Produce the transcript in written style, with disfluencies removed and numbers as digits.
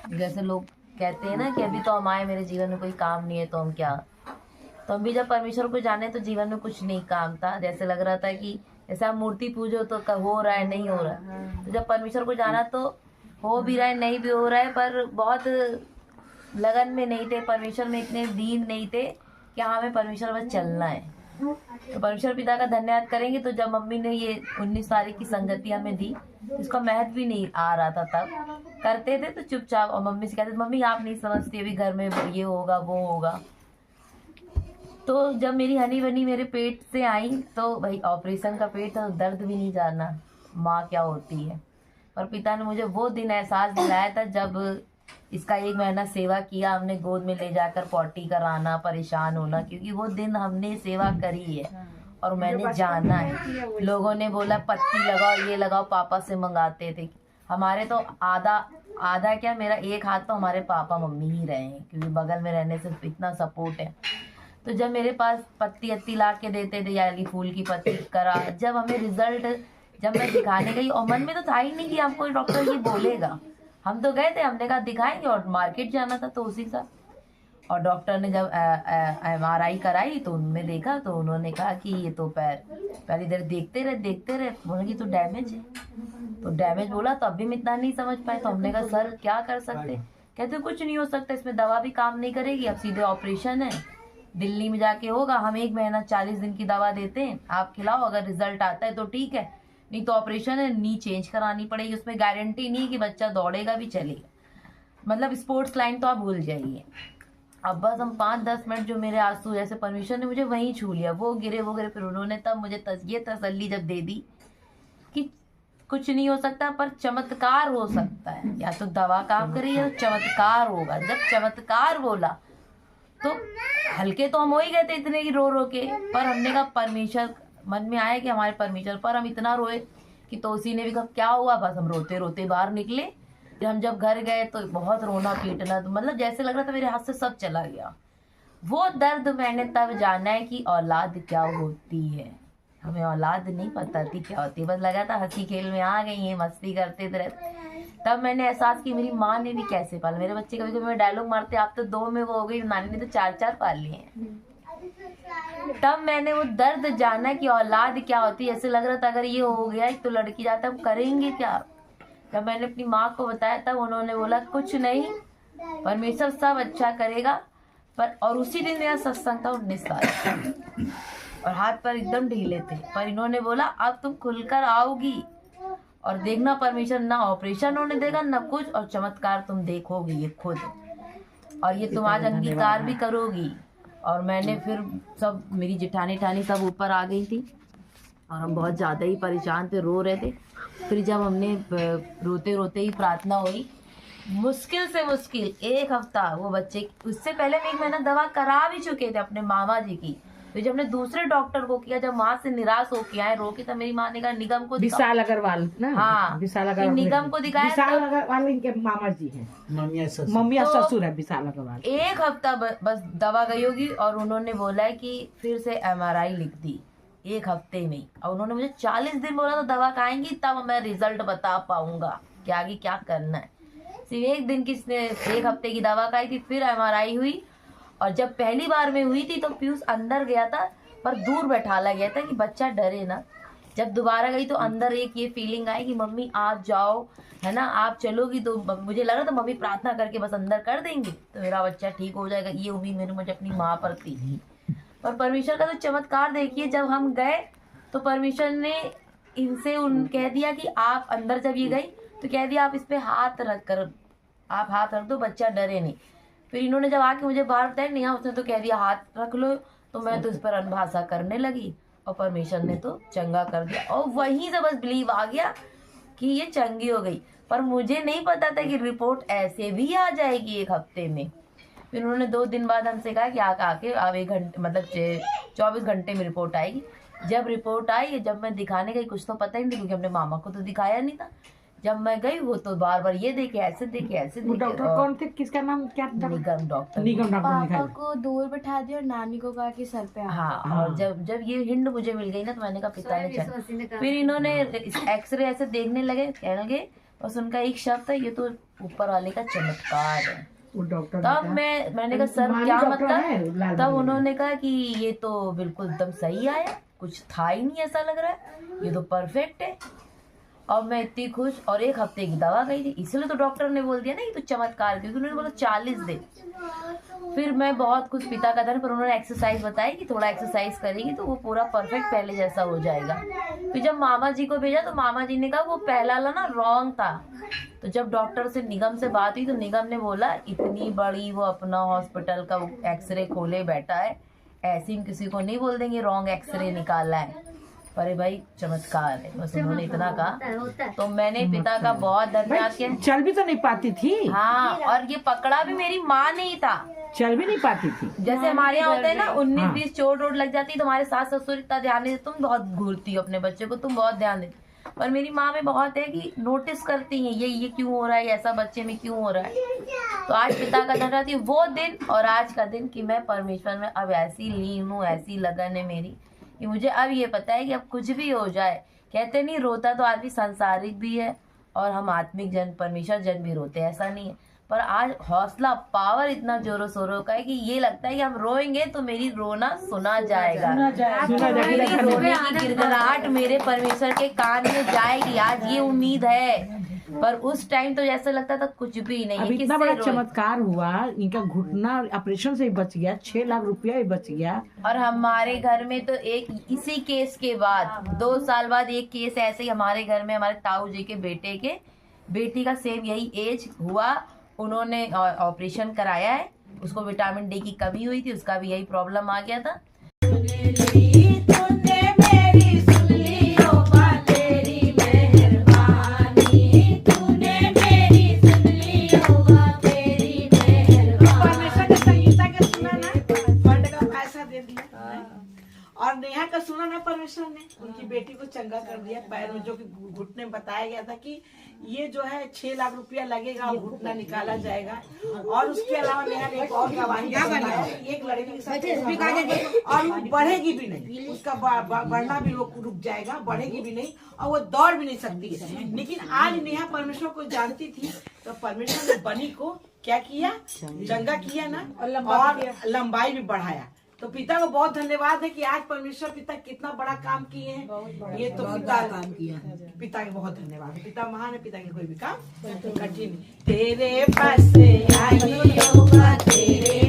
जैसे लोग कहते हैं ना कि अभी तो हम आए, मेरे जीवन में कोई काम नहीं है तो हम क्या। तो हम भी जब परमेश्वर को जाने तो जीवन में कुछ नहीं काम था। जैसे लग रहा था कि जैसे आप मूर्ति पूजो तो हो रहा है, नहीं हो रहा है। तो जब परमेश्वर को जाना तो हो भी रहा है, नहीं भी हो रहा है, पर बहुत लगन में नहीं थे, परमेश्वर में इतने दीन नहीं थे कि हाँ हमें परमेश्वर बस चलना है। तो परमेश्वर पिता का धन्यवाद करेंगे। तो जब मम्मी ने ये 19 तारीख की संगति हमें दी, इसका महत्व भी नहीं आ रहा था, तब करते थे तो चुपचाप, और मम्मी से कहते मम्मी आप नहीं समझती, अभी घर में ये होगा वो होगा। तो जब मेरी हनी बनी मेरे पेट से आई तो भाई ऑपरेशन का पेट था, तो दर्द भी नहीं जाना माँ क्या होती है। पर पिता ने मुझे वो दिन एहसास दिलाया था जब इसका 1 महीना सेवा किया हमने, गोद में ले जाकर पॉटी कराना, परेशान होना, क्योंकि वो दिन हमने सेवा करी है और मैंने जाना है। लोगों ने बोला पत्ती लगाओ, ये लगाओ, पापा से मंगाते थे। हमारे तो आधा क्या, मेरा एक हाथ तो हमारे पापा मम्मी ही रहे हैं, क्योंकि बगल में रहने से इतना सपोर्ट है। तो जब मेरे पास पत्ती अत्ती ला के देते थे, यानी फूल की पत्ती करा, जब हमें रिजल्ट, जब मैं दिखाने गई, और मन में तो था ही नहीं कि हमको डॉक्टर ये बोलेगा। हम तो गए थे, हमने कहा दिखाएंगे, और मार्केट जाना था तो उसी का। और डॉक्टर ने जब MRI कराई तो उनमें देखा, तो उन्होंने कहा कि ये तो पैर पहले इधर देखते रहे, बोले कि तो डैमेज है। तो डैमेज बोला तो अभी हम इतना नहीं समझ पाए। तो हमने कहा सर क्या कर सकते, कहते कुछ नहीं हो सकता, इसमें दवा भी काम नहीं करेगी, अब सीधे ऑपरेशन है, दिल्ली में जाके होगा। हम 1 महीना 40 दिन की दवा देते हैं, आप खिलाओ, अगर रिजल्ट आता है तो ठीक है, नहीं तो ऑपरेशन है, नी चेंज करानी पड़ेगी। उसमें गारंटी नहीं कि बच्चा दौड़ेगा भी चलेगा, मतलब स्पोर्ट्स लाइन तो आप भूल जाइए। अब बस हम 5-10 मिनट, जो मेरे आंसू जैसे परमेश्वर ने मुझे वहीं छू लिया, वो गिरे। फिर उन्होंने तब मुझे ये तसल्ली जब दे दी कि कुछ नहीं हो सकता पर चमत्कार हो सकता है, या तो दवा काम करी या तो चमत्कार होगा। जब चमत्कार बोला तो हल्के तो हम हो ही गए थे इतने की रो के, पर हमने कहा परमेश्वर, मन में आया कि हमारे परमेश्वर, पर हम इतना रोए कि तोसी ने भी कहा क्या हुआ, बस हम रोते रोते बाहर निकले। फिर हम जब घर गए तो बहुत रोना पीटना, तो मतलब जैसे लग रहा था मेरे हाथ से सब चला गया। वो दर्द मैंने तब जाना है कि औलाद क्या होती है। हमें औलाद नहीं पता थी क्या होती है, बस लगा था हंसी खेल में आ गई है, मस्ती करते रहते। तब मैंने एहसास की मेरी माँ ने भी कैसे पाला मेरे बच्चे। कभी कभी मैं डायलॉग मारते आप तो 2 में वो हो गई, नानी ने तो 4-4 पाल लिए हैं। तब मैंने वो दर्द जाना कि औलाद क्या होती है। ऐसे लग रहा था अगर ये हो गया एक तो लड़की जाता हम करेंगे क्या। जब मैंने अपनी माँ को बताया तब उन्होंने बोला कुछ नहीं, परमेश्वर सब अच्छा करेगा। पर और उसी दिन मेरा सत्संग था 19 साल और हाथ पर एकदम ढीले थे, पर इन्होंने बोला अब तुम खुलकर आओगी और देखना परमेश्वर ना ऑपरेशन होने देगा ना कुछ, और चमत्कार तुम देखोगी ये खुद, और ये तुम आज अंगीकार भी करोगी। और मैंने फिर सब, मेरी जेठानी ठानी सब ऊपर आ गई थी और हम बहुत ज़्यादा ही परेशान थे, रो रहे थे। फिर जब हमने रोते रोते ही प्रार्थना हुई, मुश्किल से मुश्किल 1 हफ्ता वो बच्चे, उससे पहले हम 1 महीना दवा करा भी चुके थे अपने मामा जी की। तो जब हमने दूसरे डॉक्टर को किया, जब वहां से निराश होके आए रो के, तब मेरी माँ ने कहा निगम को विशाल अग्रवाल ना, हाँ विशाल अग्रवाल निगम को दिखाया। विशाल अग्रवाल इनके मामा जी हैं, मम्मी और ससुर है विशाल अग्रवाल। 1 हफ्ता बस दवा गई होगी और उन्होंने बोला है कि फिर से MRI लिख दी 1 हफ्ते में, और उन्होंने मुझे 40 दिन बोला था दवा खाएंगी तब मैं रिजल्ट बता पाऊंगा कि आगे क्या करना है। सिर्फ 1 दिन की 1 हफ्ते की दवा खाई थी, फिर MRI हुई। और जब पहली बार में हुई थी तो पीयूष अंदर गया था, पर दूर बैठाला गया था कि बच्चा डरे ना। जब दोबारा गई तो अंदर एक ये फीलिंग आई कि मम्मी आप जाओ, है ना, आप चलोगी। तो मुझे लग रहा था मम्मी प्रार्थना करके बस अंदर कर देंगे तो मेरा बच्चा ठीक हो जाएगा, ये उम्मीद मेरी मुझे अपनी माँ पर थी। पर परमेश्वर का तो चमत्कार देखिए, जब हम गए तो परमेश्वर ने इनसे कह दिया कि आप अंदर, जब ये गई तो कह दिया आप इस पे हाथ रख कर, आप हाथ रख दो, बच्चा डरे नहीं। फिर इन्होंने जब आके मुझे बाहर बताया नेहा, उसने तो कह दिया हाथ रख लो, तो मैं तो इस पर अनभाषा करने लगी और परमेश्वर ने तो चंगा कर दिया। और वहीं से बस बिलीव आ गया कि ये चंगी हो गई। पर मुझे नहीं पता था कि रिपोर्ट ऐसे भी आ जाएगी 1 हफ्ते में। फिर उन्होंने 2 दिन बाद हमसे कहा कि आके अब 1 घंटे, मतलब 24 घंटे में रिपोर्ट आएगी। जब रिपोर्ट आई, जब मैं दिखाने गई कुछ तो पता ही नहीं, क्योंकि हमने मामा को तो दिखाया नहीं था। जब मैं गई वो तो बार बार ये देखे ऐसे देखे ऐसे देखे। डॉक्टर कौन थे, किसका नाम क्या था? निगम डॉक्टर। पापा को दूर बैठा दिया और नानी को कहा कि सर पे हाँ, और जब ये हिंड मुझे मिल गई ना तो मैंने कहा पिता ने चल। फिर इन्होंने एक्सरे ऐसे देखने लगे, कहने लगे बस उनका एक शब्द था, ये तो ऊपर वाले का चमत्कार है। वो डॉक्टर तब मैंने कहा सर मानी क्या डॉक्टर है, मतलब? लाल तब बंगले उन्होंने कहा कि ये तो बिल्कुल एकदम सही आया, कुछ था ही नहीं ऐसा लग रहा है, ये तो परफेक्ट है। और मैं इतनी खुश, और 1 हफ्ते की दवा गई थी, इसलिए तो डॉक्टर ने बोल दिया ना ये तो चमत्कार, क्योंकि उन्होंने बोला 40 दिन। फिर मैं बहुत खुश, पिता का धन, पर उन्होंने एक्सरसाइज बताई कि थोड़ा एक्सरसाइज करेगी तो वो पूरा परफेक्ट पहले जैसा हो जाएगा। फिर जब मामा जी को भेजा तो मामा जी ने कहा वो पहला वाला ना रॉन्ग था। तो जब डॉक्टर से निगम से बात हुई तो निगम ने बोला इतनी बड़ी वो अपना हॉस्पिटल का एक्सरे खोले बैठा है, ऐसे ही किसी को नहीं बोल देंगे रॉन्ग एक्सरे निकाला है। अरे भाई चमत्कार है, बस उन्होंने इतना कहा। तो मैंने पिता का बहुत धन्यवाद किया। चल भी तो नहीं पाती थी। हाँ, और ये पकड़ा भी मेरी माँ नहीं था। चल भी नहीं पाती थी। जैसे हमारे यहाँ होता है ना 19-20 चोट वोट लग जाती है तो हमारे सास ससुर इतना ध्यान नहीं देते, तुम बहुत घूरती हो अपने बच्चे को, तुम बहुत ध्यान देती। पर मेरी माँ में बहुत है कि नोटिस करती है ये क्यों हो रहा है, ऐसा बच्चे में क्यों हो रहा है। तो आज पिता का धन्यवाद है वो दिन और आज का दिन कि मैं परमेश्वर में अब ऐसी लीन हूँ, ऐसी लगन है मेरी कि मुझे अब ये पता है कि अब कुछ भी हो जाए, कहते नहीं रोता तो आदमी सांसारिक भी है और हम आत्मिक जन परमेश्वर जन भी रोते हैं, ऐसा नहीं है। पर आज हौसला पावर इतना जोरों शोरों का है कि ये लगता है कि हम रोएंगे तो मेरी रोना सुना जाएगा, मेरी रोने की गिड़गिड़ाहट मेरे परमेश्वर के कान में जाएगी। आज ये उम्मीद है, पर उस टाइम तो जैसे लगता था कुछ भी नहीं है। अब इतना बड़ा चमत्कार हुआ, इनका घुटना ऑपरेशन से ही बच गया, 6 लाख रुपया ही बच गया। और हमारे घर में तो एक इसी केस के बाद 2 साल बाद एक केस ऐसे ही हमारे घर में हमारे ताऊ जी के बेटी का सेम यही एज हुआ, उन्होंने ऑपरेशन कराया है, उसको विटामिन डी की कमी हुई थी, उसका भी यही प्रॉब्लम आ गया था। और नेहा का सुना ना परमेश्वर ने उनकी बेटी को चंगा कर दिया पैर में, जो कि घुटने में बताया गया था कि ये जो है 6 लाख रुपया लगेगा और घुटना निकाला जाएगा। और उसके अलावा नेहा ने एक और गवाही एक लड़की के साथ और वो बढ़ेगी भी नहीं, उसका बढ़ना भी रुक जाएगा, बढ़ेगी भी नहीं और वो दौड़ भी नहीं सकती है। लेकिन आज नेहा परमेश्वर को जानती थी तो परमेश्वर ने बनी को क्या किया, चंगा किया ना, और लंबाई भी बढ़ाया। तो पिता को बहुत धन्यवाद है कि आज परमेश्वर पिता कितना बड़ा काम किए हैं। ये तो पिता काम किया है, पिता के बहुत धन्यवाद है। पिता महान है, पिता के कोई भी काम कठिन। तेरे पास आई होगा तेरे